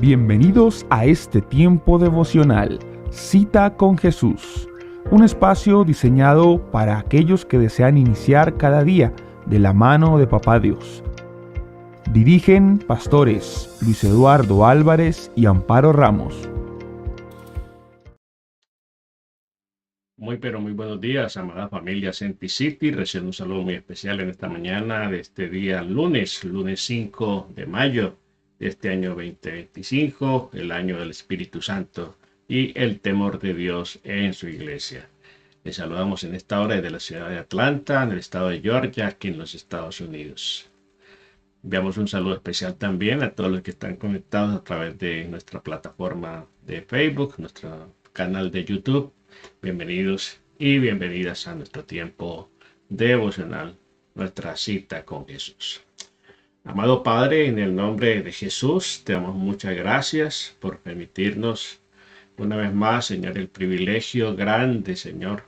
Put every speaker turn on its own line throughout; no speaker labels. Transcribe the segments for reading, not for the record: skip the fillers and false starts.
Bienvenidos a este tiempo devocional, Cita con Jesús, un espacio diseñado para aquellos que desean iniciar cada día de la mano de Papá Dios. Dirigen pastores Luis Eduardo Álvarez y Amparo Ramos.
Muy buenos días, amada familia Senti City. Recibo un saludo muy especial en esta mañana de este día lunes 5 de mayo de este año 2025, el año del Espíritu Santo y el temor de Dios en su iglesia. Les saludamos en esta hora desde la ciudad de Atlanta, en el estado de Georgia, aquí en los Estados Unidos. Enviamos un saludo especial también a todos los que están conectados a través de nuestra plataforma de Facebook, nuestro canal de YouTube. Bienvenidos y bienvenidas a nuestro tiempo devocional, nuestra cita con Jesús. Amado Padre, en el nombre de Jesús, te damos muchas gracias por permitirnos una vez más, Señor, el privilegio grande, Señor,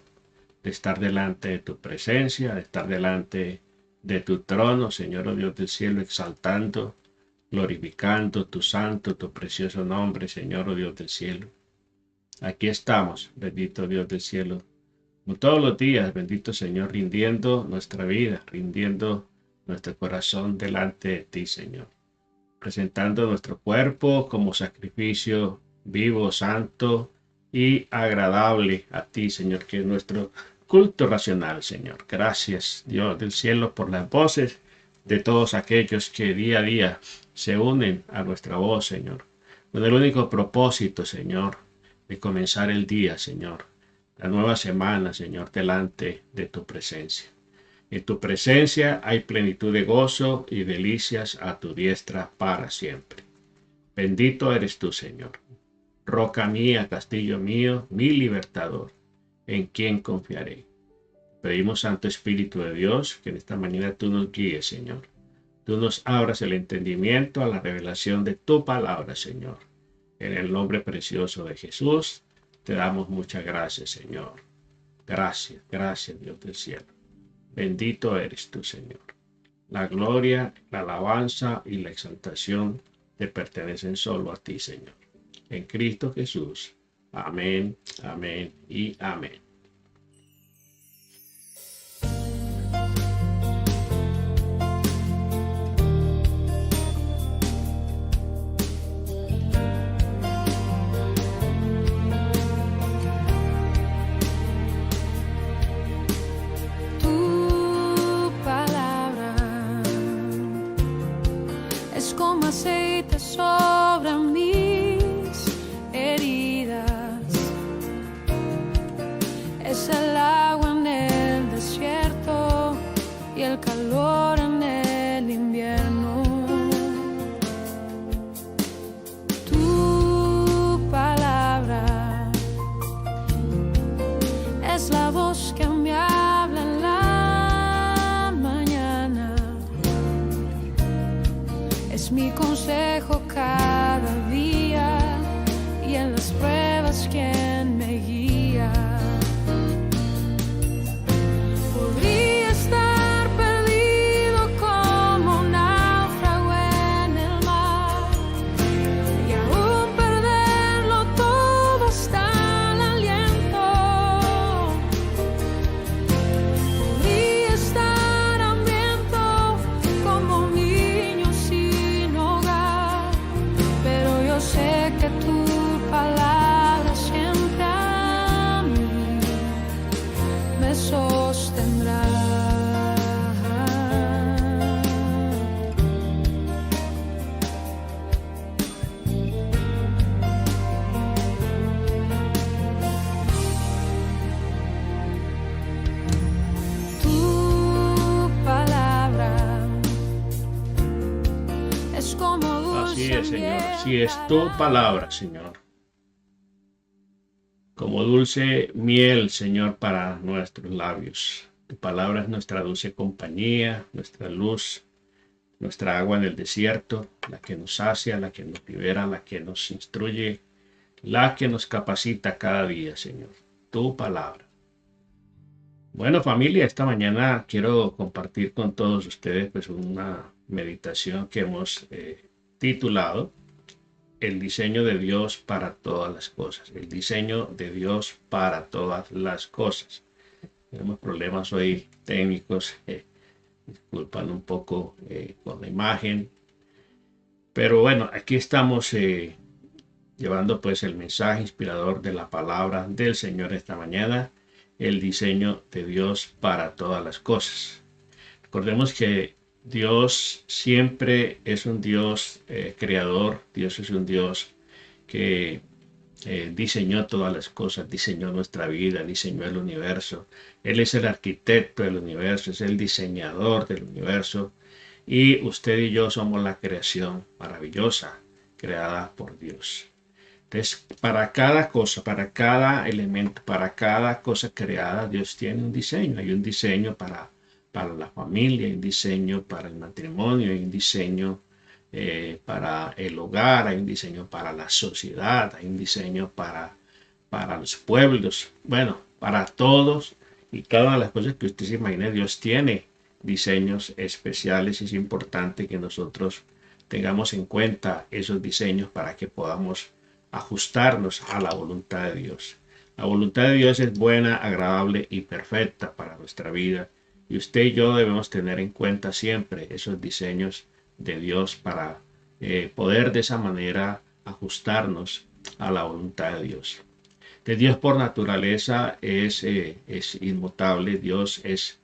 de estar delante de tu presencia, de estar delante de tu trono, Señor, oh Dios del cielo, exaltando, glorificando tu santo, tu precioso nombre, Señor, oh Dios del cielo. Aquí estamos, bendito Dios del cielo, como todos los días, bendito Señor, rindiendo nuestra vida, rindiendo nuestro corazón delante de ti, Señor, presentando nuestro cuerpo como sacrificio vivo, santo y agradable a ti, Señor, que es nuestro culto racional, Señor. Gracias, Dios del cielo, por las voces de todos aquellos que día a día se unen a nuestra voz, Señor, con el único propósito, Señor, de comenzar el día, Señor, la nueva semana, Señor, delante de tu presencia. En tu presencia hay plenitud de gozo y delicias a tu diestra para siempre. Bendito eres tú, Señor, roca mía, castillo mío, mi libertador, en quien confiaré. Pedimos, Santo Espíritu de Dios, que en esta mañana tú nos guíes, Señor. Tú nos abras el entendimiento a la revelación de tu palabra, Señor. En el nombre precioso de Jesús, te damos muchas gracias, Señor. Gracias, Dios del cielo. Bendito eres tú, Señor. La gloria, la alabanza y la exaltación te pertenecen solo a ti, Señor. En Cristo Jesús. Amén, amén y amén.
Como aceite sobre mis heridas, es el agua en el desierto y el calor en el invierno. Tu palabra es la voz que me habla en la mañana. Es mi consejo cada día y en las pruebas quien me guía. Podría estar perdido como un náufrago en el mar y aún perderlo todo hasta el aliento. Podría estar hambriento como un niño sin hogar, pero yo sé que tu palabra siempre a mí me sostendrá. Tu palabra es como
Así
dulce
es, Señor.
miel
Así es tu palabra, Señor. Como dulce miel, Señor, para nuestros labios. Tu palabra es nuestra dulce compañía, nuestra luz, nuestra agua en el desierto, la que nos sacia, la que nos libera, la que nos instruye, la que nos capacita cada día, Señor. Tu palabra. Bueno, familia, esta mañana quiero compartir con todos ustedes pues una meditación que hemos titulado el diseño de Dios para todas las cosas. El diseño de Dios para todas las cosas. Tenemos problemas hoy técnicos, disculpan un poco con la imagen. Pero bueno, aquí estamos llevando pues el mensaje inspirador de la palabra del Señor esta mañana, el diseño de Dios para todas las cosas. Recordemos que Dios siempre es un Dios creador. Dios es un Dios que diseñó todas las cosas, diseñó nuestra vida, diseñó el universo. Él es el arquitecto del universo, es el diseñador del universo. Y usted y yo somos la creación maravillosa creada por Dios. Entonces, para cada cosa, para cada elemento, para cada cosa creada, Dios tiene un diseño. Hay un diseño para la familia, hay un diseño para el matrimonio, hay un diseño para el hogar, hay un diseño para la sociedad, hay un diseño para los pueblos. Bueno, para todos y cada una de las cosas que usted se imagine, Dios tiene diseños especiales y es importante que nosotros tengamos en cuenta esos diseños para que podamos ajustarnos a la voluntad de Dios. La voluntad de Dios es buena, agradable y perfecta para nuestra vida. Y usted y yo debemos tener en cuenta siempre esos diseños de Dios para poder de esa manera ajustarnos a la voluntad de Dios. De Dios por naturaleza es inmutable. Dios es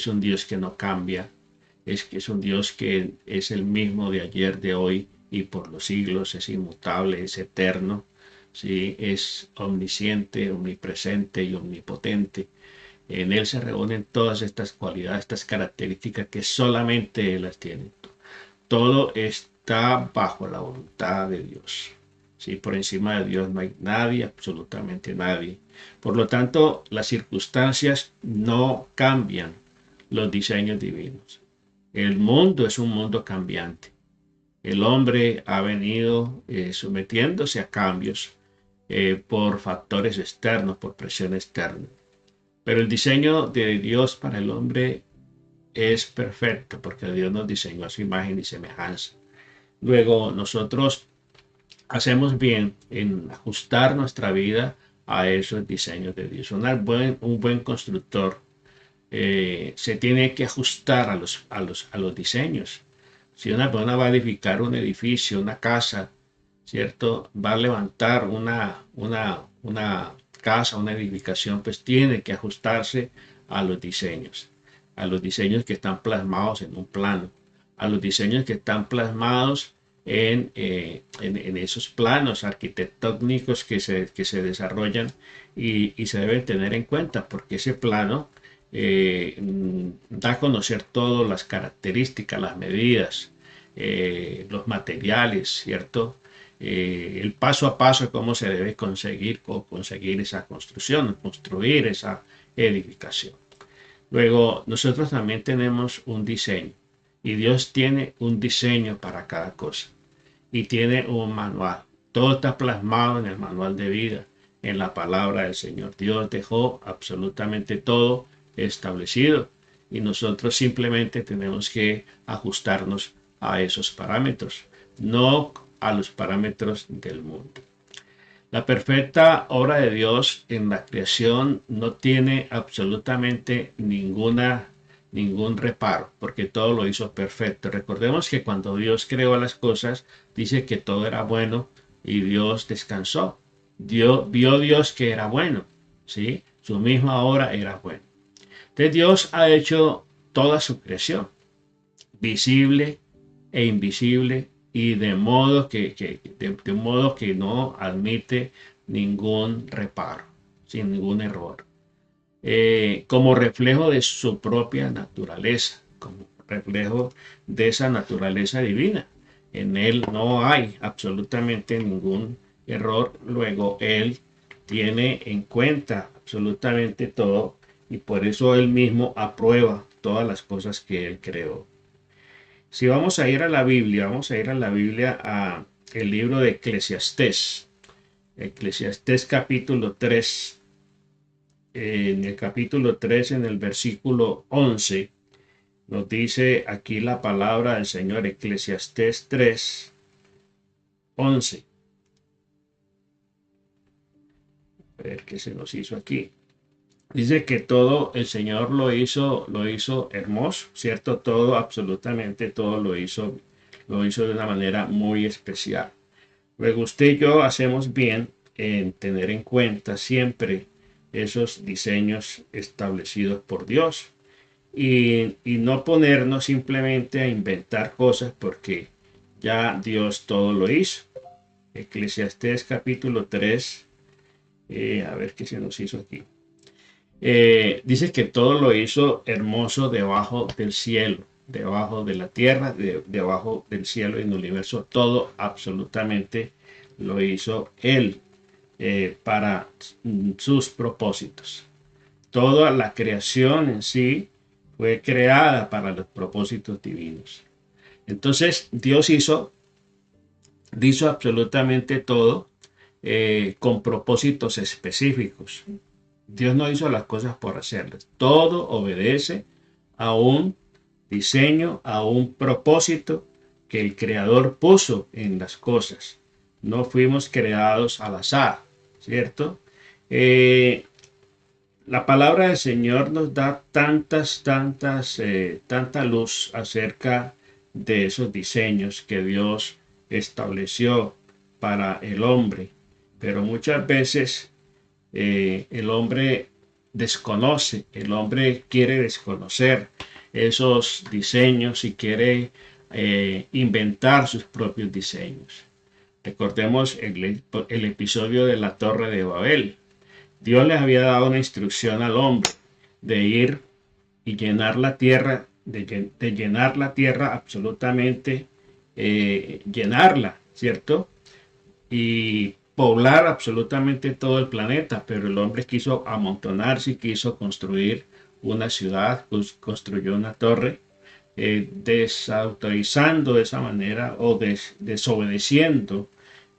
un Dios que no cambia. Es un Dios que es el mismo de ayer, de hoy y por los siglos. Es inmutable, es eterno. ¿Sí? Es omnisciente, omnipresente y omnipotente. En Él se reúnen todas estas cualidades, estas características que solamente Él las tiene. Todo está bajo la voluntad de Dios. ¿Sí? Por encima de Dios no hay nadie, absolutamente nadie. Por lo tanto, las circunstancias no cambian los diseños divinos. El mundo es un mundo cambiante. El hombre ha venido sometiéndose a cambios por factores externos, por presión externa. Pero el diseño de Dios para el hombre es perfecto porque Dios nos diseñó a su imagen y semejanza. Luego nosotros hacemos bien en ajustar nuestra vida a esos diseños de Dios. Un buen constructor se tiene que ajustar a los diseños. Si una persona va a edificar un edificio, una casa, ¿cierto? Va a levantar una casa, una edificación, pues tiene que ajustarse a los diseños que están plasmados en un plano, a los diseños que están plasmados en esos planos arquitectónicos que se desarrollan y se deben tener en cuenta, porque ese plano da a conocer todas las características, las medidas, los materiales, ¿cierto? El paso a paso de cómo se debe conseguir esa construcción, construir esa edificación. Luego, nosotros también tenemos un diseño y Dios tiene un diseño para cada cosa y tiene un manual. Todo está plasmado en el manual de vida, en la palabra del Señor. Dios dejó absolutamente todo establecido y nosotros simplemente tenemos que ajustarnos a esos parámetros, no a los parámetros del mundo. La perfecta obra de Dios en la creación no tiene absolutamente ningún reparo, porque todo lo hizo perfecto. Recordemos que cuando Dios creó las cosas, dice que todo era bueno y Dios descansó. Vio Dios que era bueno, ¿sí? Su misma obra era buena. Entonces Dios ha hecho toda su creación, visible e invisible, y de un modo que no admite ningún reparo, sin ningún error, como reflejo de su propia naturaleza, como reflejo de esa naturaleza divina. En Él no hay absolutamente ningún error. Luego Él tiene en cuenta absolutamente todo y por eso Él mismo aprueba todas las cosas que Él creó. Si vamos a ir a la Biblia, a el libro de Eclesiastés capítulo 3. En el capítulo 3, en el versículo 11, nos dice aquí la palabra del Señor, Eclesiastés 3, 11. A ver qué se nos hizo aquí. Dice que todo el Señor lo hizo hermoso, ¿cierto? Todo, absolutamente todo lo hizo de una manera muy especial. Luego usted y yo hacemos bien en tener en cuenta siempre esos diseños establecidos por Dios y no ponernos simplemente a inventar cosas porque ya Dios todo lo hizo. Eclesiastés capítulo 3, a ver qué se nos hizo aquí. Dice que todo lo hizo hermoso debajo del cielo, debajo de la tierra, debajo del cielo y en el universo. Todo absolutamente lo hizo Él para sus propósitos. Toda la creación en sí fue creada para los propósitos divinos. Entonces Dios hizo absolutamente todo con propósitos específicos. Dios no hizo las cosas por hacerlas. Todo obedece a un diseño, a un propósito que el Creador puso en las cosas. No fuimos creados al azar, ¿cierto? La palabra del Señor nos da tanta luz acerca de esos diseños que Dios estableció para el hombre. Pero muchas veces el hombre desconoce, el hombre quiere desconocer esos diseños y quiere inventar sus propios diseños. Recordemos el episodio de la Torre de Babel. Dios les había dado una instrucción al hombre de ir y llenar la tierra, de llenar la tierra absolutamente, llenarla, ¿cierto? Y poblar absolutamente todo el planeta, pero el hombre quiso amontonarse y quiso construir una ciudad, construyó una torre, desautorizando de esa manera o desobedeciendo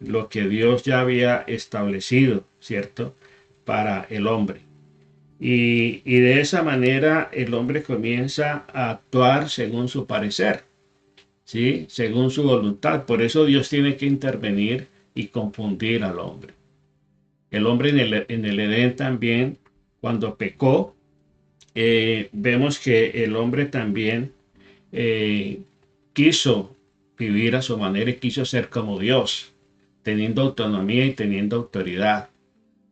lo que Dios ya había establecido, ¿cierto?, para el hombre. Y de esa manera el hombre comienza a actuar según su parecer, ¿sí?, según su voluntad. Por eso Dios tiene que intervenir y confundir al hombre. El hombre en el Edén también, cuando pecó, vemos que el hombre también quiso vivir a su manera y quiso ser como Dios, teniendo autonomía y teniendo autoridad.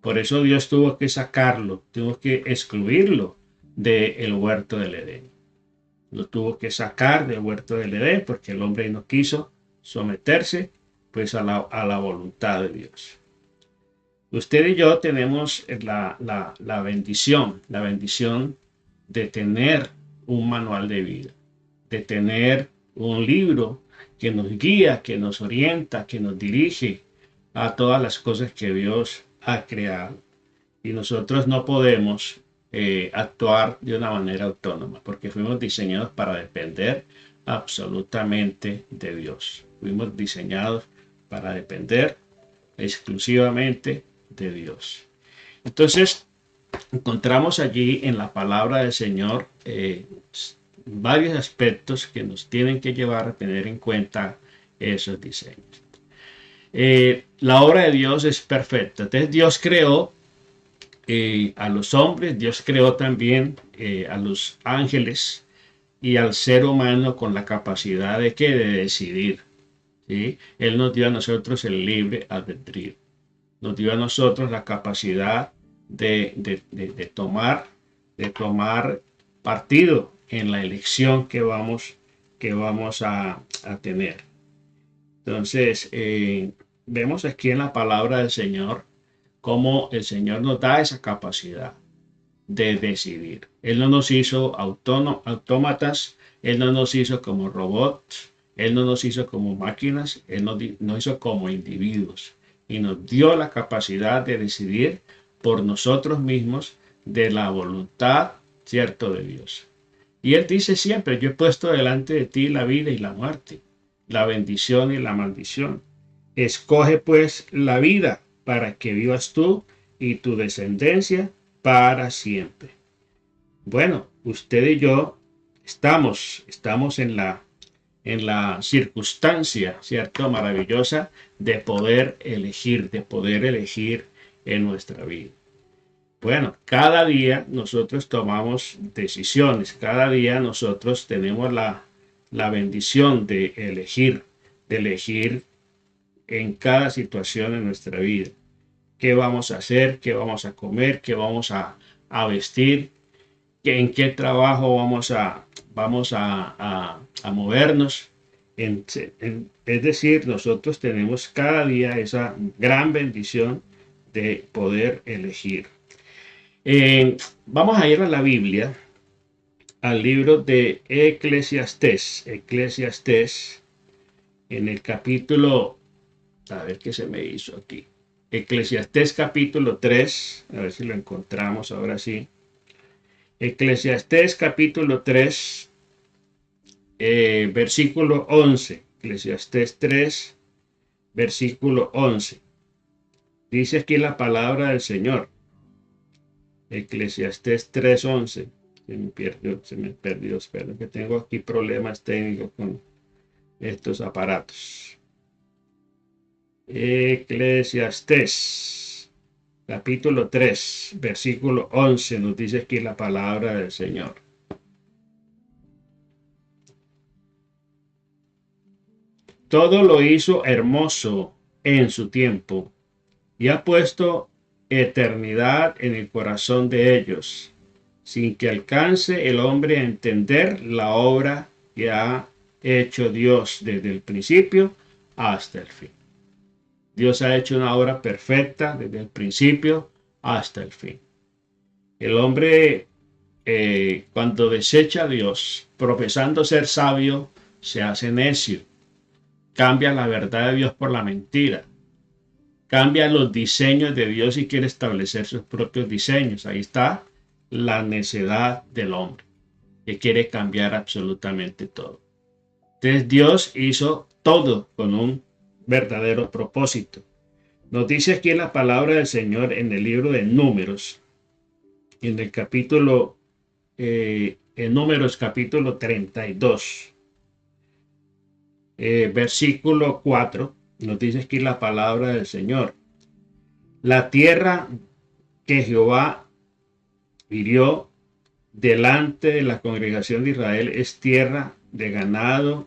Por eso Dios tuvo que sacarlo, tuvo que excluirlo del huerto del Edén. Lo tuvo que sacar del huerto del Edén porque el hombre no quiso someterse pues a la voluntad de Dios. Usted y yo tenemos la bendición de tener un manual de vida, de tener un libro que nos guía, que nos orienta, que nos dirige a todas las cosas que Dios ha creado. Y nosotros no podemos actuar de una manera autónoma porque fuimos diseñados para depender absolutamente de Dios. Fuimos diseñados para depender exclusivamente de Dios. Entonces, encontramos allí en la palabra del Señor varios aspectos que nos tienen que llevar a tener en cuenta esos diseños. La obra de Dios es perfecta. Entonces Dios creó a los hombres, Dios creó también a los ángeles y al ser humano con la capacidad de decidir. ¿Sí? Él nos dio a nosotros el libre albedrío. Nos dio a nosotros la capacidad de tomar partido en la elección que vamos a tener. Entonces, vemos aquí en la palabra del Señor cómo el Señor nos da esa capacidad de decidir. Él no nos hizo autómatas, Él no nos hizo como robots, Él no nos hizo como máquinas, Él nos hizo como individuos y nos dio la capacidad de decidir por nosotros mismos de la voluntad, ¿cierto?, de Dios. Y Él dice siempre, yo he puesto delante de ti la vida y la muerte, la bendición y la maldición. Escoge pues la vida para que vivas tú y tu descendencia para siempre. Bueno, usted y yo estamos en la circunstancia, ¿cierto?, maravillosa de poder elegir en nuestra vida. Bueno, cada día nosotros tomamos decisiones, cada día nosotros tenemos la bendición de elegir en cada situación en nuestra vida. ¿Qué vamos a hacer? ¿Qué vamos a comer? ¿Qué vamos a vestir? ¿En qué trabajo vamos a movernos? Es decir, nosotros tenemos cada día esa gran bendición de poder elegir. Vamos a ir a la Biblia, al libro de Eclesiastés. Eclesiastés, en el capítulo, a ver qué se me hizo aquí. Eclesiastés capítulo 3, a ver si lo encontramos ahora sí. Eclesiastés capítulo 3, versículo 11. Eclesiastés 3, versículo 11. Dice aquí la palabra del Señor. Eclesiastés 3:11. Se me perdió. Espero que tengo aquí problemas técnicos con estos aparatos. Eclesiastés capítulo 3, versículo 11 nos dice aquí la palabra del Señor. Todo lo hizo hermoso en su tiempo y ha puesto eternidad en el corazón de ellos, sin que alcance el hombre a entender la obra que ha hecho Dios desde el principio hasta el fin. Dios ha hecho una obra perfecta desde el principio hasta el fin. El hombre, cuando desecha a Dios, profesando ser sabio, se hace necio. Cambia la verdad de Dios por la mentira. Cambia los diseños de Dios y quiere establecer sus propios diseños. Ahí está la necedad del hombre, que quiere cambiar absolutamente todo. Entonces Dios hizo todo con un verdadero propósito. Nos dice aquí la palabra del Señor en el libro de Números, en el capítulo, en Números capítulo 32, versículo 4, nos dice aquí la palabra del Señor. La tierra que Jehová hirió delante de la congregación de Israel es tierra de ganado,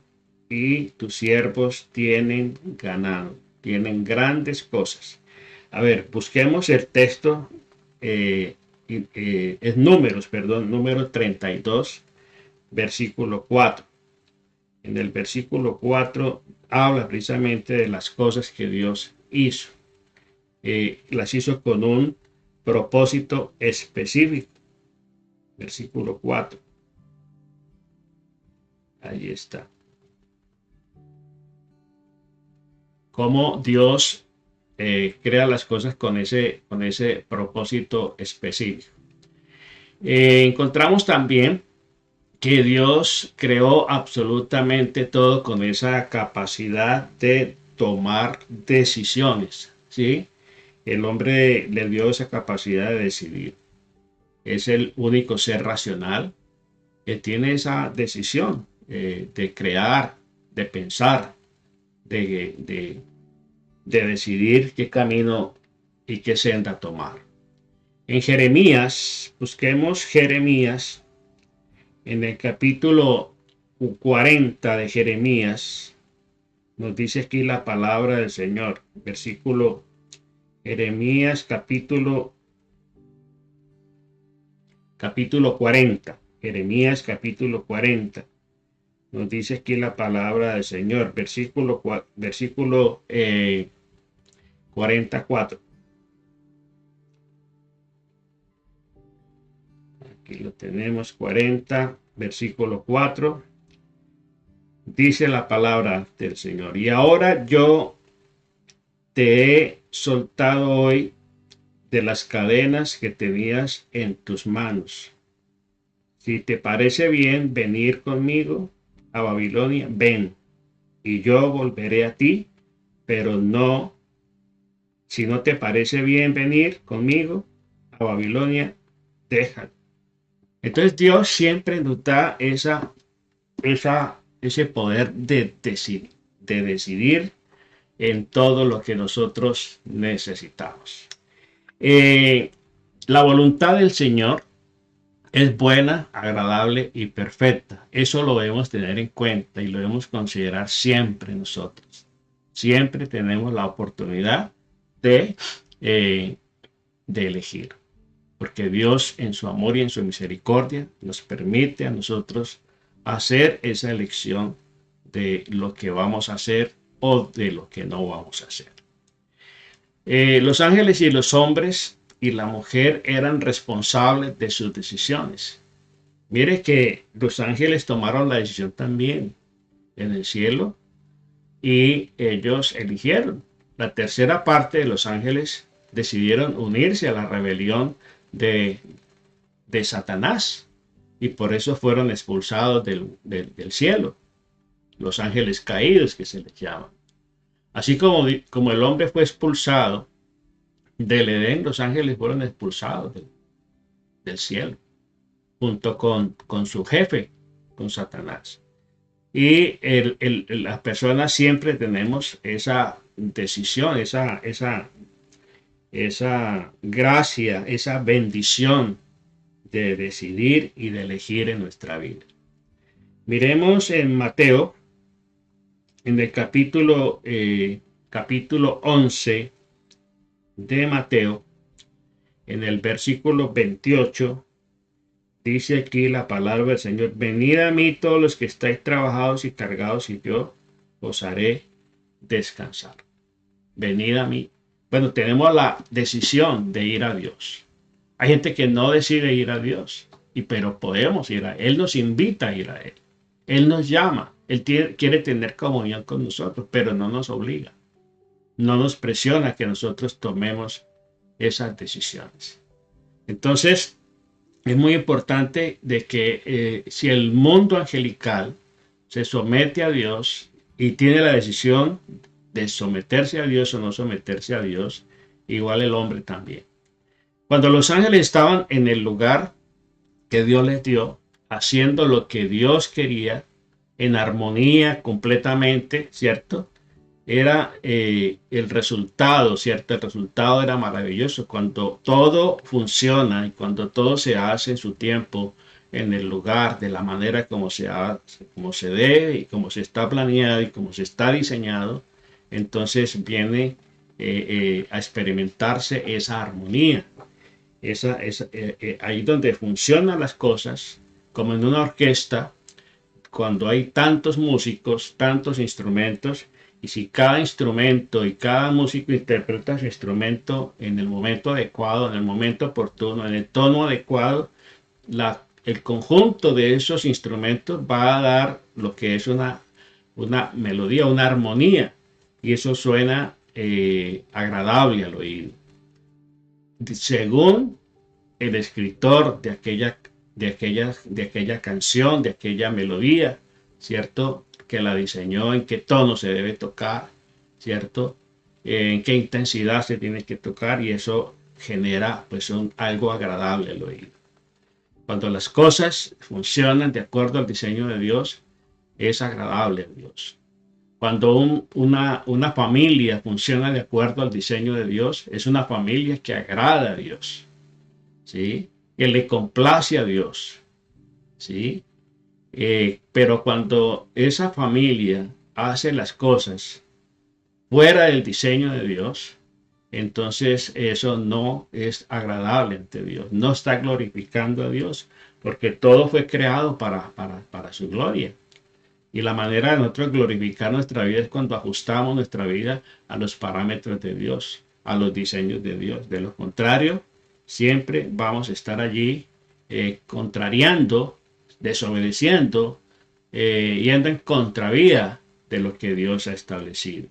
y tus siervos tienen ganado, tienen grandes cosas. A ver, busquemos el texto, es Números 32, versículo 4. En el versículo 4 habla precisamente de las cosas que Dios hizo. Las hizo con un propósito específico. Versículo 4. Ahí está. Cómo Dios crea las cosas con ese propósito específico. Encontramos también que Dios creó absolutamente todo con esa capacidad de tomar decisiones, ¿sí? El hombre le dio esa capacidad de decidir. Es el único ser racional que tiene esa decisión de crear, de pensar, de decidir qué camino y qué senda tomar. En Jeremías, busquemos Jeremías, en el capítulo 40 de Jeremías, nos dice aquí la palabra del Señor, versículo Jeremías capítulo 40, Jeremías capítulo 40. Nos dice aquí la palabra del Señor, versículo 44. Aquí lo tenemos, 40, versículo 4. Dice la palabra del Señor. Y ahora yo te he soltado hoy de las cadenas que tenías en tus manos. Si te parece bien venir conmigo a Babilonia, ven, y yo volveré a ti, pero no, si no te parece bien venir conmigo a Babilonia, déjalo. Entonces Dios siempre nos da ese poder de decidir en todo lo que nosotros necesitamos. La voluntad del Señor es buena, agradable y perfecta. Eso lo debemos tener en cuenta y lo debemos considerar siempre nosotros. Siempre tenemos la oportunidad de elegir. Porque Dios en su amor y en su misericordia nos permite a nosotros hacer esa elección de lo que vamos a hacer o de lo que no vamos a hacer. Los ángeles y los hombres y la mujer eran responsables de sus decisiones. Mire que los ángeles tomaron la decisión también en el cielo y ellos eligieron. La tercera parte de los ángeles decidieron unirse a la rebelión de Satanás y por eso fueron expulsados del cielo. Los ángeles caídos que se les llaman. Así como el hombre fue expulsado del Edén, los ángeles fueron expulsados del cielo, junto con su jefe, con Satanás. Y las personas siempre tenemos esa decisión, esa gracia, esa bendición de decidir y de elegir en nuestra vida. Miremos en Mateo, en el capítulo 11 de Mateo, en el versículo 28, dice aquí la palabra del Señor: venid a mí todos los que estáis trabajados y cargados, y yo os haré descansar. Venid a mí. Bueno, tenemos la decisión de ir a Dios. Hay gente que no decide ir a Dios, pero podemos ir a Él. Él nos invita a ir a Él. Él nos llama. Él quiere tener comunión con nosotros, pero no nos obliga. No nos presiona que nosotros tomemos esas decisiones. Entonces, es muy importante de que si el mundo angelical se somete a Dios y tiene la decisión de someterse a Dios o no someterse a Dios, igual el hombre también. Cuando los ángeles estaban en el lugar que Dios les dio, haciendo lo que Dios quería, en armonía completamente, ¿cierto? Era el resultado, ¿cierto? El resultado era maravilloso. Cuando todo funciona y cuando todo se hace en su tiempo, en el lugar, de la manera como se hace, como se debe y como se está planeado y como se está diseñado, entonces viene a experimentarse esa armonía. Ahí donde funcionan las cosas, como en una orquesta, cuando hay tantos músicos, tantos instrumentos, y si cada instrumento y cada músico interpreta su instrumento en el momento adecuado, en el momento oportuno, en el tono adecuado, el conjunto de esos instrumentos va a dar lo que es una melodía, una armonía, y eso suena agradable al oído. Según el escritor de aquella canción, de aquella melodía, ¿cierto? Que la diseñó, en qué tono se debe tocar, ¿cierto? En qué intensidad se tiene que tocar, y eso genera pues algo agradable al oído. Cuando las cosas funcionan de acuerdo al diseño de Dios, es agradable a Dios. Cuando una familia funciona de acuerdo al diseño de Dios, es una familia que agrada a Dios, ¿sí? Que le complace a Dios, ¿sí? Pero cuando esa familia hace las cosas fuera del diseño de Dios, entonces eso no es agradable ante Dios, no está glorificando a Dios, porque todo fue creado para su gloria. Y la manera de nosotros glorificar nuestra vida es cuando ajustamos nuestra vida a los parámetros de Dios, a los diseños de Dios. De lo contrario, siempre vamos a estar allí contrariando, desobedeciendo, yendo en contravía de lo que Dios ha establecido.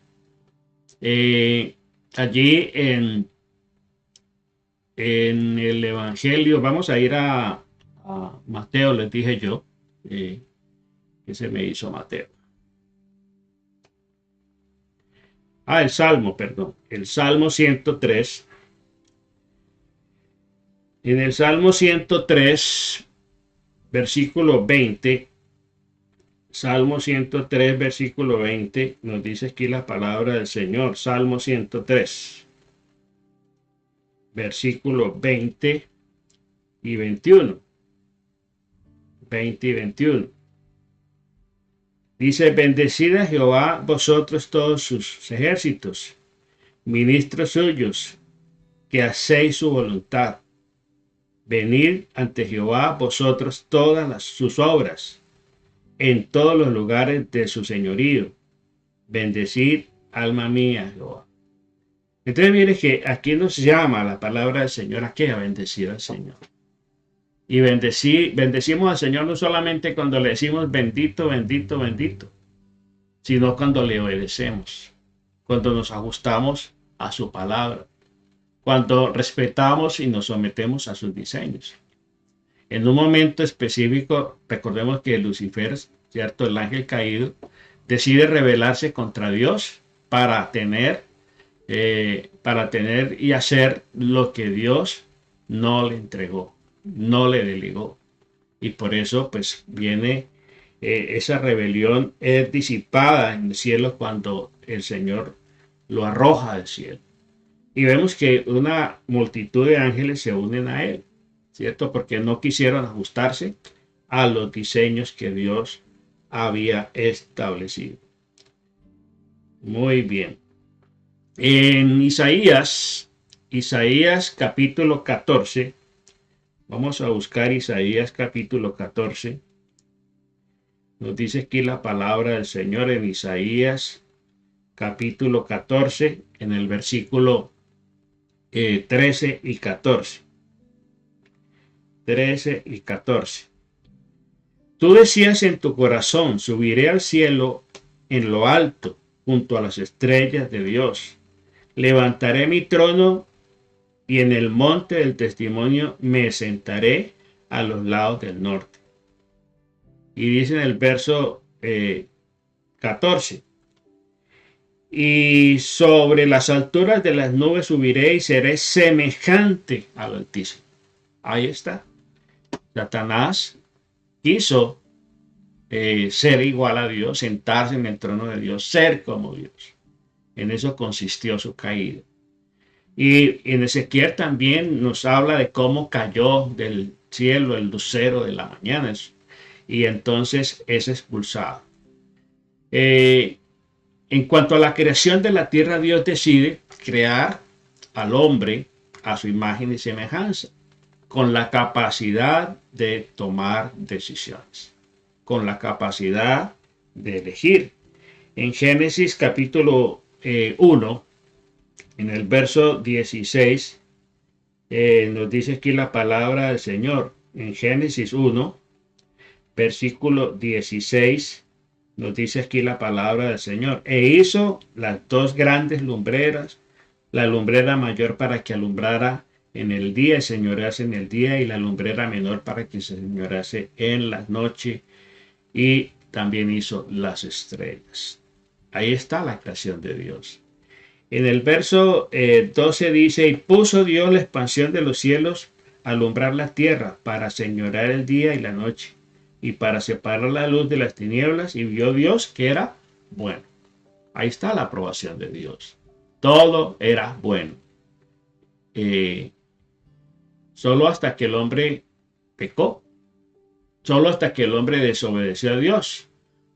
Allí en el Evangelio, vamos a ir a Mateo, les dije yo, que se me hizo Mateo. El Salmo, perdón, el Salmo 103. En el Salmo 103, versículo 20, Salmo 103, versículo 20, nos dice aquí la palabra del Señor. Salmo 103, versículos 20 y 21. 20 y 21. Dice: bendecid a Jehová vosotros todos sus ejércitos, ministros suyos, que hacéis su voluntad. Venid ante Jehová vosotros todas sus obras, en todos los lugares de su señorío. Bendecid, alma mía, Jehová. Entonces mire que aquí nos llama la palabra del Señor a qué, a bendecir al Señor. Y bendecimos al Señor no solamente cuando le decimos bendito, bendito, bendito, sino cuando le obedecemos, cuando nos ajustamos a su palabra, cuando respetamos y nos sometemos a sus diseños. En un momento específico, recordemos que Lucifer, ¿cierto?, el ángel caído, decide rebelarse contra Dios para tener y hacer lo que Dios no le entregó, no le delegó. Y por eso pues viene esa rebelión, es disipada en el cielo cuando el Señor lo arroja del cielo. Y vemos que una multitud de ángeles se unen a él, ¿cierto? Porque no quisieron ajustarse a los diseños que Dios había establecido. Muy bien. En Isaías capítulo 14, vamos a buscar Isaías capítulo 14. Nos dice aquí la palabra del Señor en Isaías capítulo 14, en el versículo 13 y 14. 13 y 14. Tú decías en tu corazón: subiré al cielo en lo alto, junto a las estrellas de Dios. Levantaré mi trono y en el monte del testimonio me sentaré a los lados del norte. Y dice en el verso 14: y sobre las alturas de las nubes subiré y seré semejante al Altísimo. Ahí está. Satanás quiso ser igual a Dios, sentarse en el trono de Dios, ser como Dios. En eso consistió su caída. Y en Ezequiel también nos habla de cómo cayó del cielo el lucero de la mañana y entonces es expulsado. En cuanto a la creación de la tierra, Dios decide crear al hombre a su imagen y semejanza, con la capacidad de tomar decisiones, con la capacidad de elegir. En Génesis capítulo 1, en el verso 16, nos dice aquí la palabra del Señor. En Génesis 1, versículo 16, nos dice aquí la palabra del Señor. E hizo las dos grandes lumbreras, la lumbrera mayor para que alumbrara en el día y señorease en el día, y la lumbrera menor para que se señorease en la noche, y también hizo las estrellas. Ahí está la creación de Dios. En el verso 12 dice: y puso Dios la expansión de los cielos a alumbrar la tierra, para señorear el día y la noche, y para separar la luz de las tinieblas, y vio Dios que era bueno. Ahí está la aprobación de Dios. Todo era bueno. Solo hasta que el hombre pecó. Solo hasta que el hombre desobedeció a Dios.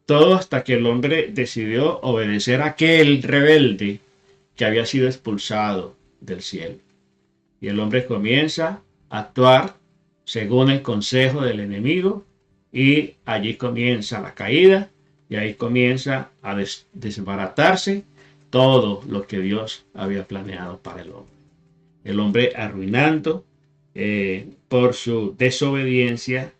Todo hasta que el hombre decidió obedecer a aquel rebelde que había sido expulsado del cielo. Y el hombre comienza a actuar según el consejo del enemigo, y allí comienza la caída, y ahí comienza a desbaratarse todo lo que Dios había planeado para el hombre. El hombre arruinando por su desobediencia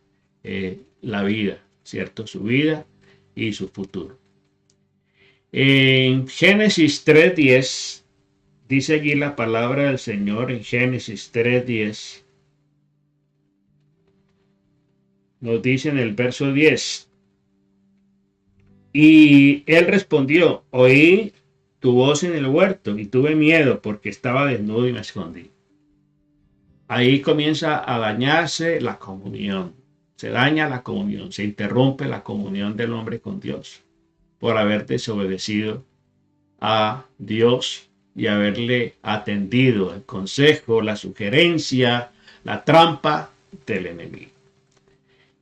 la vida, ¿cierto? Su vida y su futuro. En Génesis 3:10 dice allí la palabra del Señor. En Génesis 3:10 nos dice en el verso 10: y él respondió: oí tu voz en el huerto y tuve miedo porque estaba desnudo y me escondí. Ahí comienza a dañarse la comunión. Se daña la comunión, se interrumpe la comunión del hombre con Dios por haber desobedecido a Dios y haberle atendido el consejo, la sugerencia, la trampa del enemigo.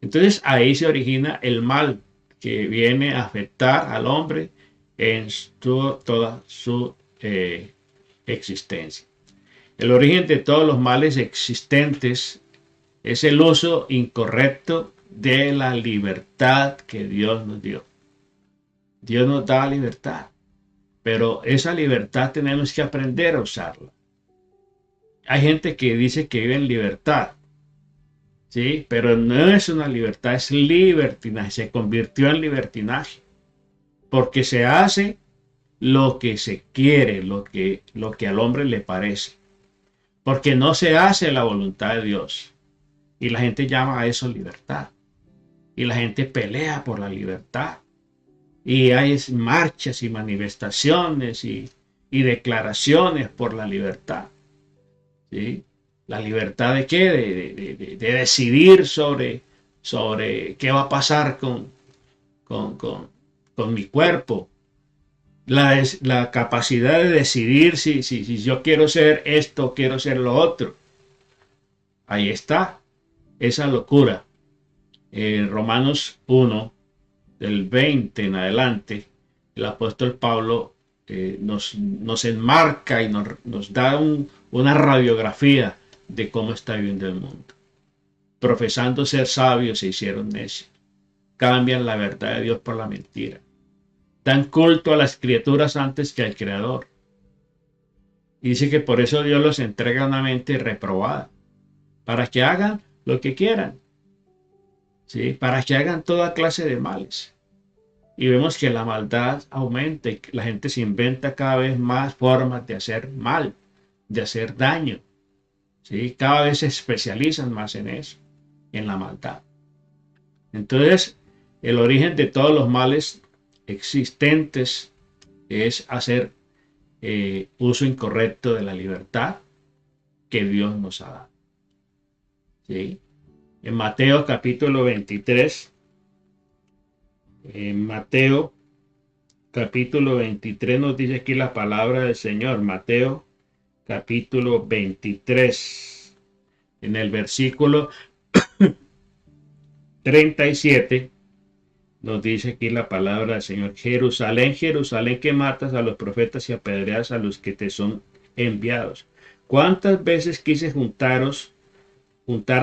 Entonces ahí se origina el mal que viene a afectar al hombre en toda su existencia. El origen de todos los males existentes es el uso incorrecto de la libertad que Dios nos dio. Dios nos da libertad, pero esa libertad tenemos que aprender a usarla. Hay gente que dice que vive en libertad, ¿sí? Pero no es una libertad, es libertinaje, se convirtió en libertinaje, porque se hace lo que se quiere, lo que al hombre le parece, porque no se hace la voluntad de Dios, y la gente llama a eso libertad, y la gente pelea por la libertad, y hay marchas y manifestaciones y declaraciones por la libertad, ¿sí? ¿La libertad de qué? De decidir sobre qué va a pasar con mi cuerpo. La capacidad de decidir si yo quiero ser esto, quiero ser lo otro. Ahí está esa locura. Romanos 1, del 20 en adelante, el apóstol Pablo nos enmarca y nos da una radiografía de cómo está viviendo el mundo. Profesando ser sabios se hicieron necios. Cambian la verdad de Dios por la mentira. Dan culto a las criaturas antes que al Creador. Y dice que por eso Dios los entrega una mente reprobada, para que hagan lo que quieran, ¿sí? Para que hagan toda clase de males. Y vemos que la maldad aumenta y la gente se inventa cada vez más formas de hacer mal, de hacer daño, ¿sí? Cada vez se especializan más en eso, en la maldad. Entonces, el origen de todos los males existentes es hacer uso incorrecto de la libertad que Dios nos ha dado, ¿sí? En Mateo capítulo 23, nos dice aquí la palabra del Señor. Mateo capítulo 23, en el versículo 37, nos dice aquí la palabra del Señor: Jerusalén, Jerusalén, que matas a los profetas y apedreas a los que te son enviados. ¿Cuántas veces quise juntar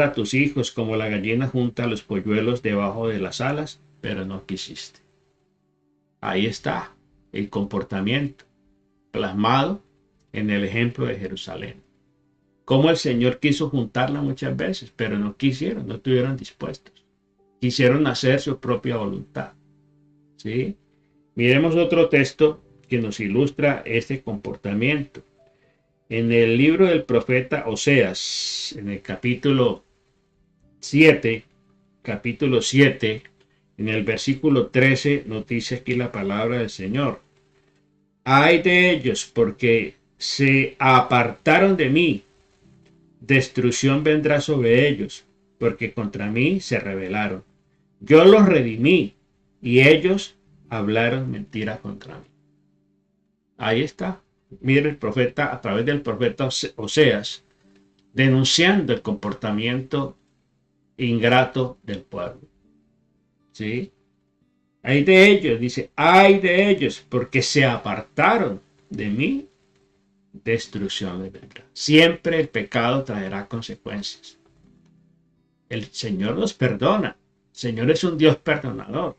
a tus hijos como la gallina junta a los polluelos debajo de las alas, pero no quisiste? Ahí está el comportamiento plasmado en el ejemplo de Jerusalén. Como el Señor quiso juntarla muchas veces, pero no quisieron, no estuvieron dispuestos. Quisieron hacer su propia voluntad, ¿sí? Miremos otro texto que nos ilustra este comportamiento. En el libro del profeta Oseas, en el capítulo 7, en el versículo 13, nos dice aquí la palabra del Señor: Ay de ellos, porque se apartaron de mí, destrucción vendrá sobre ellos, porque contra mí se rebelaron. Yo los redimí y ellos hablaron mentira contra mí. Ahí está. Mira el profeta, a través del profeta Oseas, denunciando el comportamiento ingrato del pueblo, ¿sí? Ay de ellos, dice, ay de ellos, porque se apartaron de mí, destrucción les vendrá. Siempre el pecado traerá consecuencias. El Señor nos perdona. El Señor es un Dios perdonador,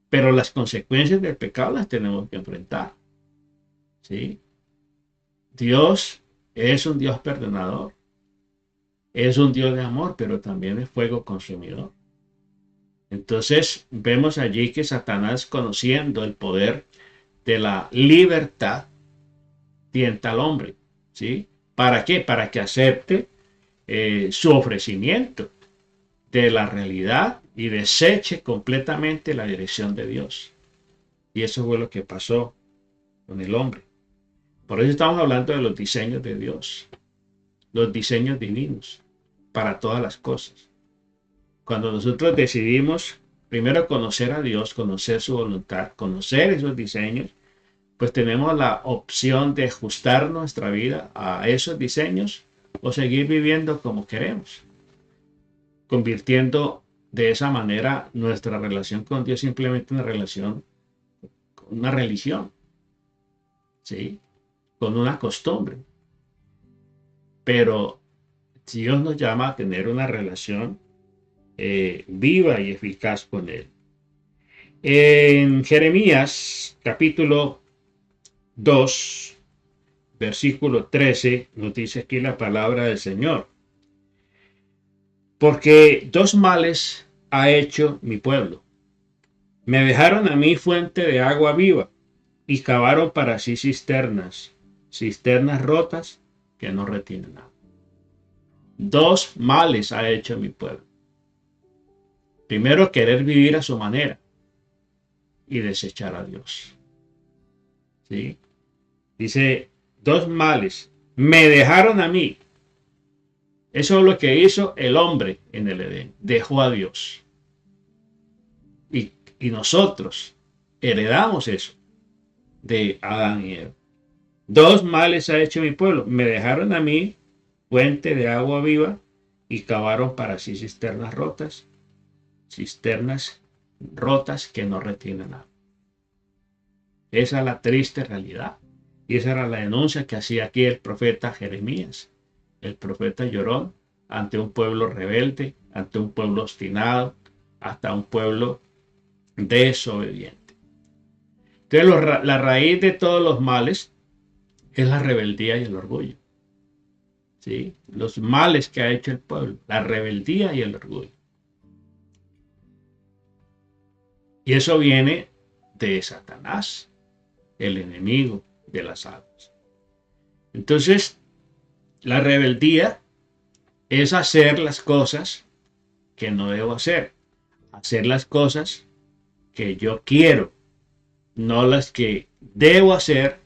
pero las consecuencias del pecado las tenemos que enfrentar, ¿sí? Dios es un Dios perdonador, es un Dios de amor, pero también es fuego consumidor. Entonces vemos allí que Satanás, conociendo el poder de la libertad, tienta al hombre, ¿sí? ¿Para qué? Para que acepte su ofrecimiento de la realidad y deseche completamente la dirección de Dios. Y eso fue lo que pasó con el hombre. Por eso estamos hablando de los diseños de Dios, los diseños divinos para todas las cosas. Cuando nosotros decidimos primero conocer a Dios, conocer su voluntad, conocer esos diseños, pues tenemos la opción de ajustar nuestra vida a esos diseños o seguir viviendo como queremos, convirtiendo de esa manera nuestra relación con Dios simplemente en una religión, ¿sí? Con una costumbre. Pero Dios nos llama a tener una relación viva y eficaz con Él. En Jeremías capítulo 2, versículo 13, nos dice aquí la palabra del Señor. Porque dos males ha hecho mi pueblo. Me dejaron a mí fuente de agua viva y cavaron para sí cisternas rotas que no retienen agua. Dos males ha hecho mi pueblo. Primero, querer vivir a su manera y desechar a Dios. ¿Sí? Dice, dos males me dejaron a mí. Eso es lo que hizo el hombre en el Edén. Dejó a Dios. Y nosotros heredamos eso de Adán y Eva. Dos males ha hecho mi pueblo. Me dejaron a mí fuente de agua viva y cavaron para sí cisternas rotas que no retienen agua. Esa es la triste realidad. Y esa era la denuncia que hacía aquí el profeta Jeremías. El profeta lloró ante un pueblo rebelde, ante un pueblo obstinado, hasta un pueblo desobediente. Entonces la raíz de todos los males es la rebeldía y el orgullo. ¿Sí? Los males que ha hecho el pueblo, la rebeldía y el orgullo. Y eso viene de Satanás, el enemigo de las almas. Entonces, la rebeldía es hacer las cosas que no debo hacer las cosas que yo quiero, no las que debo hacer,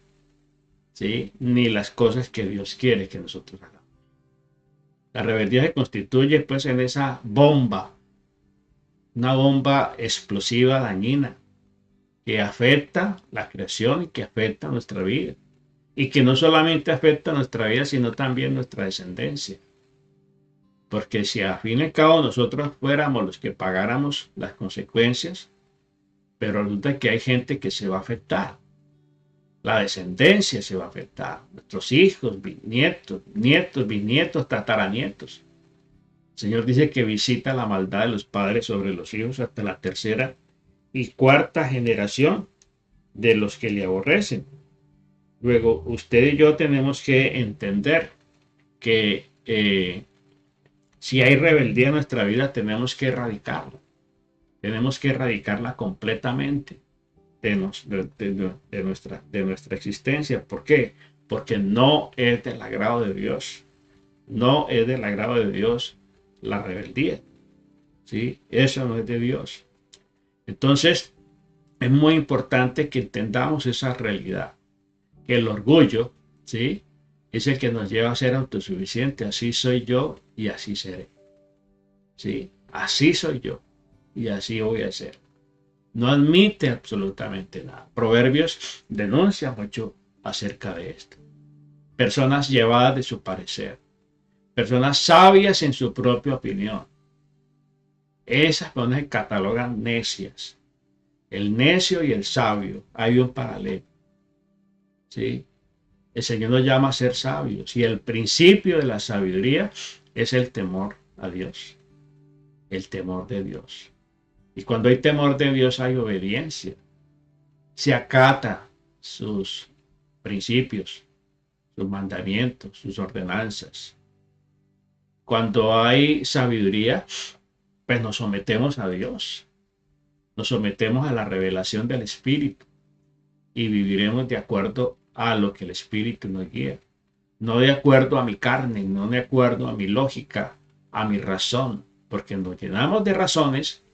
¿sí? Ni las cosas que Dios quiere que nosotros hagamos. La rebeldía se constituye pues en esa bomba, una bomba explosiva dañina que afecta la creación y que afecta nuestra vida. Y que no solamente afecta nuestra vida, sino también nuestra descendencia. Porque si a fin y al cabo nosotros fuéramos los que pagáramos las consecuencias, pero resulta que hay gente que se va a afectar. La descendencia se va a afectar. Nuestros hijos, nietos, bisnietos, tataranietos. El Señor dice que visita la maldad de los padres sobre los hijos hasta la tercera y cuarta generación de los que le aborrecen. Luego, usted y yo tenemos que entender que si hay rebeldía en nuestra vida, tenemos que erradicarla. Tenemos que erradicarla completamente de nuestra existencia. ¿Por qué? Porque no es del agrado de Dios. No es del agrado de Dios la rebeldía. ¿Sí? Eso no es de Dios. Entonces, es muy importante que entendamos esa realidad. Que el orgullo, ¿sí? Es el que nos lleva a ser autosuficiente. Así soy yo y así seré. ¿Sí? Así soy yo y así voy a ser. No admite absolutamente nada. Proverbios denuncia mucho acerca de esto. Personas llevadas de su parecer. Personas sabias en su propia opinión. Esas personas se catalogan necias. El necio y el sabio. Hay un paralelo. ¿Sí? El Señor nos llama a ser sabios y el principio de la sabiduría es el temor a Dios, el temor de Dios. Y cuando hay temor de Dios hay obediencia, se acata sus principios, sus mandamientos, sus ordenanzas. Cuando hay sabiduría, pues nos sometemos a Dios, nos sometemos a la revelación del Espíritu y viviremos de acuerdo a lo que el Espíritu nos guía, no de acuerdo a mi carne, no de acuerdo a mi lógica, a mi razón, porque nos llenamos de razones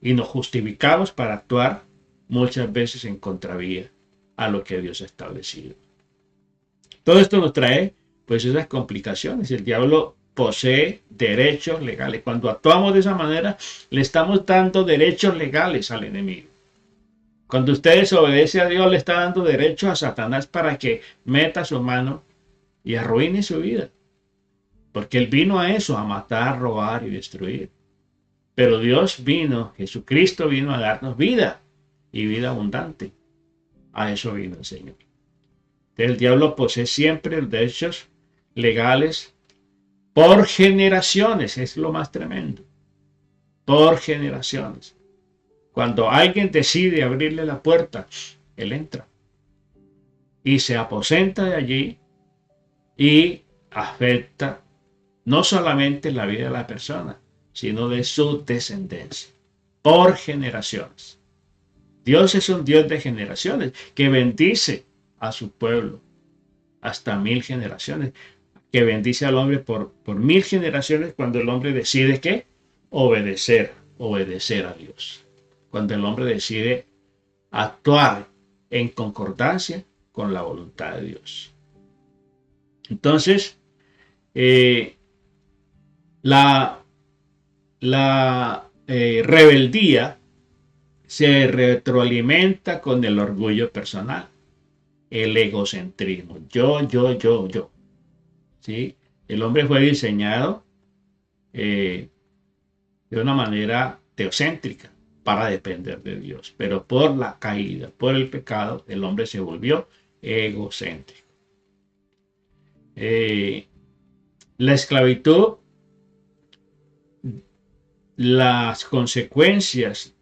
y nos justificamos para actuar muchas veces en contravía a lo que Dios ha establecido. Todo esto nos trae pues esas complicaciones. El diablo posee derechos legales. Cuando actuamos de esa manera, le estamos dando derechos legales al enemigo. Cuando usted desobedece a Dios, le está dando derecho a Satanás para que meta su mano y arruine su vida. Porque Él vino a eso, a matar, robar y destruir. Pero Dios vino, Jesucristo vino a darnos vida y vida abundante. A eso vino el Señor. El diablo posee siempre los derechos legales por generaciones. Es lo más tremendo. Por generaciones. Cuando alguien decide abrirle la puerta, él entra y se aposenta de allí y afecta no solamente la vida de la persona, sino de su descendencia, por generaciones. Dios es un Dios de generaciones que bendice a su pueblo hasta 1000 generaciones, que bendice al hombre por 1000 generaciones cuando el hombre decide que obedecer a Dios. Cuando el hombre decide actuar en concordancia con la voluntad de Dios. Entonces, la rebeldía se retroalimenta con el orgullo personal, el egocentrismo. Yo. ¿Sí? El hombre fue diseñado de una manera teocéntrica para depender de Dios. Pero por la caída, por el pecado, el hombre se volvió egocéntrico. La esclavitud, las consecuencias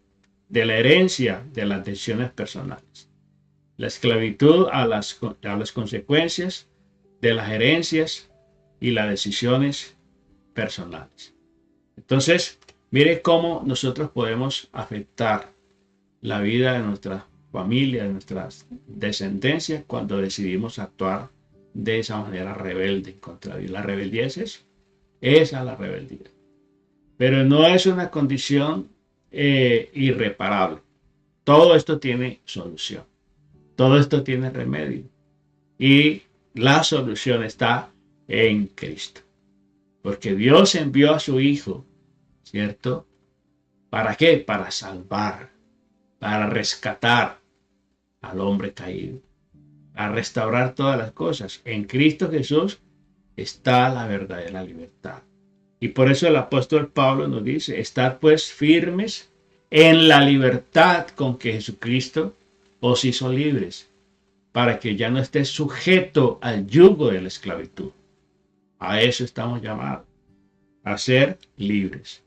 de la herencia de las decisiones personales. La esclavitud a las consecuencias de las herencias y las decisiones personales. Entonces, mire cómo nosotros podemos afectar la vida de nuestra familia, de nuestras descendencias, cuando decidimos actuar de esa manera rebelde contra Dios. La rebeldía es eso. Esa es la rebeldía. Pero no es una condición irreparable. Todo esto tiene solución. Todo esto tiene remedio. Y la solución está en Cristo. Porque Dios envió a su Hijo, ¿cierto? ¿Para qué? Para salvar, para rescatar al hombre caído, a restaurar todas las cosas. En Cristo Jesús está la verdadera libertad. Y por eso el apóstol Pablo nos dice, estad pues firmes en la libertad con que Jesucristo os hizo libres, para que ya no estés sujeto al yugo de la esclavitud. A eso estamos llamados, a ser libres.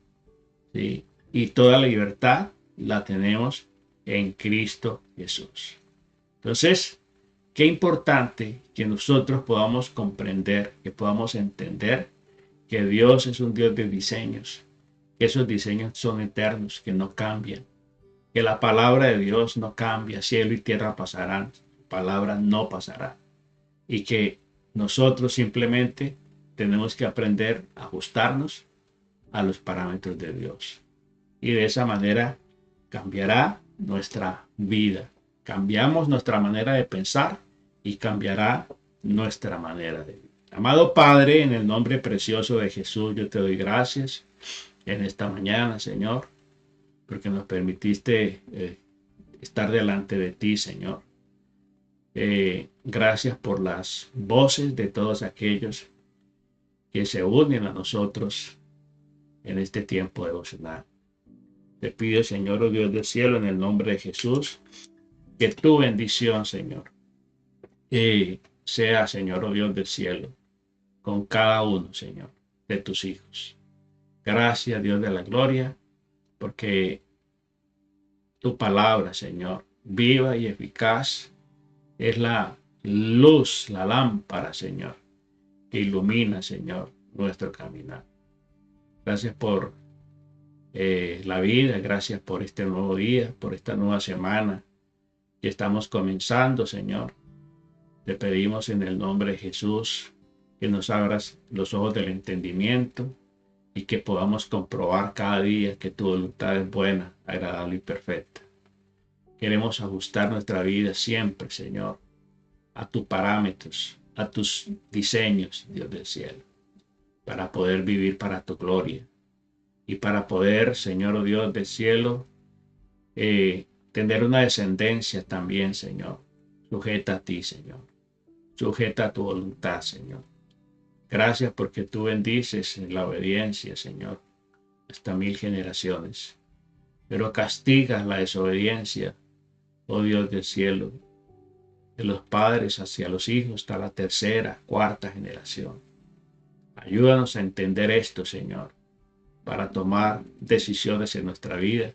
¿Sí? Y toda la libertad la tenemos en Cristo Jesús. Entonces, qué importante que nosotros podamos comprender, que podamos entender que Dios es un Dios de diseños, que esos diseños son eternos, que no cambian, que la palabra de Dios no cambia, cielo y tierra pasarán, su palabra no pasará, y que nosotros simplemente tenemos que aprender a ajustarnos a los parámetros de Dios. Y de esa manera cambiará nuestra vida. Cambiamos nuestra manera de pensar y cambiará nuestra manera de vivir. Amado Padre, en el nombre precioso de Jesús, yo te doy gracias en esta mañana, Señor, porque nos permitiste estar delante de ti, Señor. Gracias por las voces de todos aquellos que se unen a nosotros en este tiempo devocional. Te pido, Señor, oh Dios del cielo, en el nombre de Jesús, que tu bendición, Señor, sea, Señor, oh Dios del cielo, con cada uno, Señor, de tus hijos. Gracias, Dios de la gloria, porque tu palabra, Señor, viva y eficaz, es la luz, la lámpara, Señor, que ilumina, Señor, nuestro caminar. Gracias por la vida, gracias por este nuevo día, por esta nueva semana que estamos comenzando, Señor. Te pedimos en el nombre de Jesús que nos abras los ojos del entendimiento y que podamos comprobar cada día que tu voluntad es buena, agradable y perfecta. Queremos ajustar nuestra vida siempre, Señor, a tus parámetros, a tus diseños, Dios del cielo, para poder vivir para tu gloria y para poder, Señor, oh Dios del cielo, tener una descendencia también, Señor, sujeta a ti, Señor, sujeta a tu voluntad, Señor. Gracias porque tú bendices en la obediencia, Señor, hasta 1000 generaciones, pero castigas la desobediencia, oh Dios del cielo, de los padres hacia los hijos hasta la tercera, cuarta generación. Ayúdanos a entender esto, Señor, para tomar decisiones en nuestra vida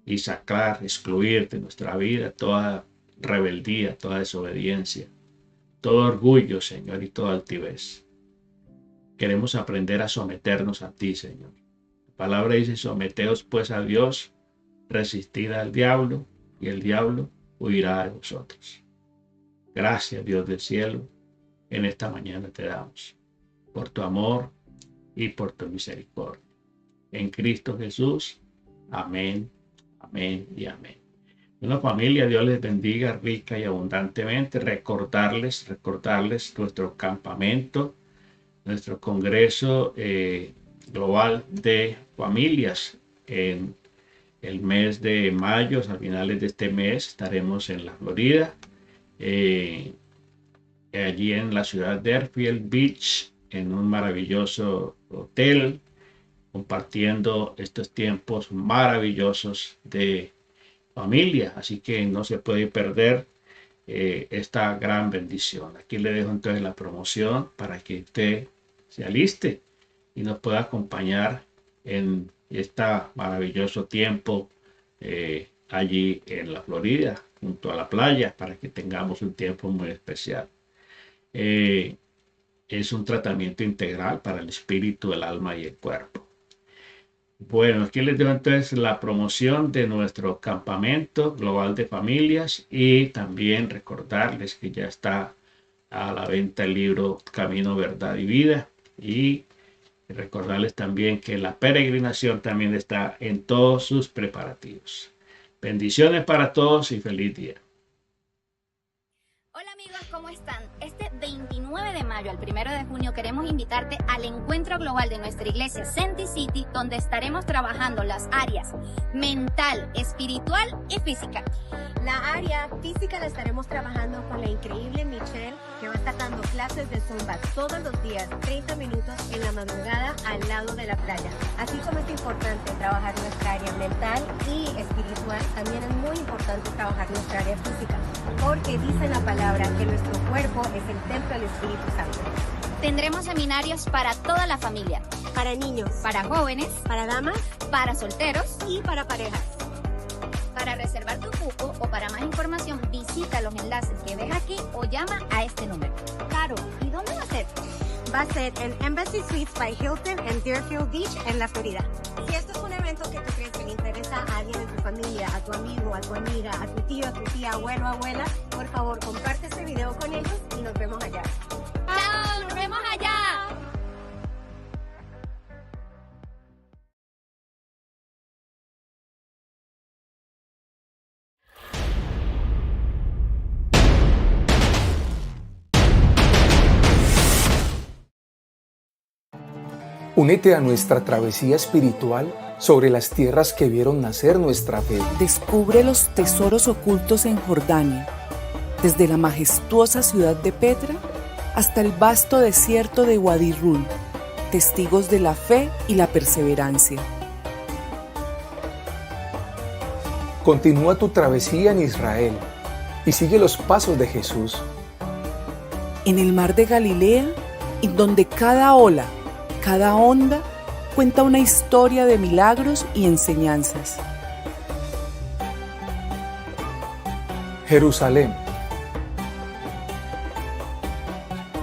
y sacar, excluir de nuestra vida toda rebeldía, toda desobediencia, todo orgullo, Señor, y toda altivez. Queremos aprender a someternos a ti, Señor. La palabra dice: someteos pues a Dios, resistid al diablo, y el diablo huirá de vosotros. Gracias, Dios del cielo, en esta mañana te damos, por tu amor y por tu misericordia. En Cristo Jesús. Amén, amén y amén. Bueno, familia, Dios les bendiga rica y abundantemente. Recordarles nuestro campamento, nuestro congreso global de familias. En el mes de mayo, a finales de este mes, estaremos en la Florida, allí en la ciudad de Deerfield Beach, en un maravilloso hotel, compartiendo estos tiempos maravillosos de familia. Así que no se puede perder esta gran bendición. Aquí le dejo entonces la promoción para que usted se aliste y nos pueda acompañar en este maravilloso tiempo allí en la Florida, junto a la playa, para que tengamos un tiempo muy especial. Es un tratamiento integral para el espíritu, el alma y el cuerpo. Bueno, aquí les dejo entonces la promoción de nuestro campamento global de familias, y también recordarles que ya está a la venta el libro Camino, Verdad y Vida, y recordarles también que la peregrinación también está en todos sus preparativos. Bendiciones para todos y feliz día.
Hola amigos, ¿cómo están? Este 29 de mayo al 1 de junio queremos invitarte al encuentro global de nuestra iglesia Senti City, donde estaremos trabajando las áreas mental, espiritual y física.
La área física la estaremos trabajando con la increíble Michelle, que va a estar dando clases de Zumba todos los días, 30 minutos en la madrugada al lado de la playa. Así como es importante trabajar nuestra área mental y espiritual, también es muy importante trabajar nuestra área física, porque dice la palabra que nuestro cuerpo es el templo del Espíritu Santo.
Tendremos seminarios para toda la familia,
Para niños,
para jóvenes,
para damas
para solteros.
y para parejas.
Para reservar tu cupo o para más información, visita los enlaces que ves aquí o llama a este número. Caro, ¿y dónde va a ser?
Va a ser en Embassy Suites by Hilton en Deerfield Beach, en la Florida. Si esto es un evento que tú crees que le interesa a alguien de tu familia, a tu amigo, a tu amiga, a tu tío, a tu tía, abuelo, abuela, por favor, comparte este video con ellos y nos vemos allá.
¡Chao! ¡Nos vemos allá!
Únete a nuestra travesía espiritual sobre las tierras que vieron nacer nuestra fe.
Descubre los tesoros ocultos en Jordania, desde la majestuosa ciudad de Petra hasta el vasto desierto de Wadi Rum, testigos de la fe y la perseverancia.
Continúa tu travesía en Israel y sigue los pasos de Jesús.
En el mar de Galilea, en donde cada ola, cada onda cuenta una historia de milagros y enseñanzas.
Jerusalén,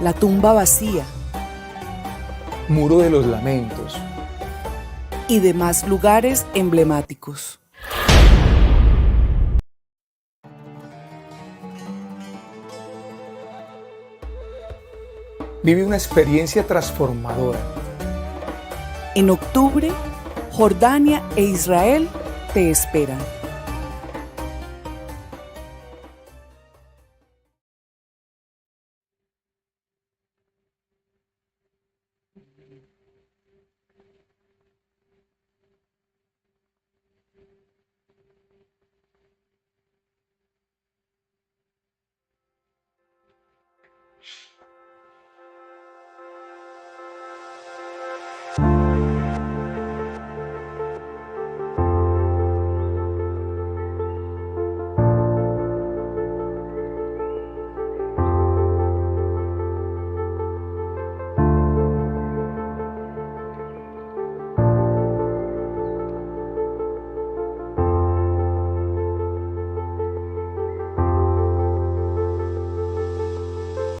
La tumba vacía
Muro de los Lamentos,
y demás lugares emblemáticos.
vive una experiencia transformadora.
En octubre, Jordania e Israel te esperan.
Thank you.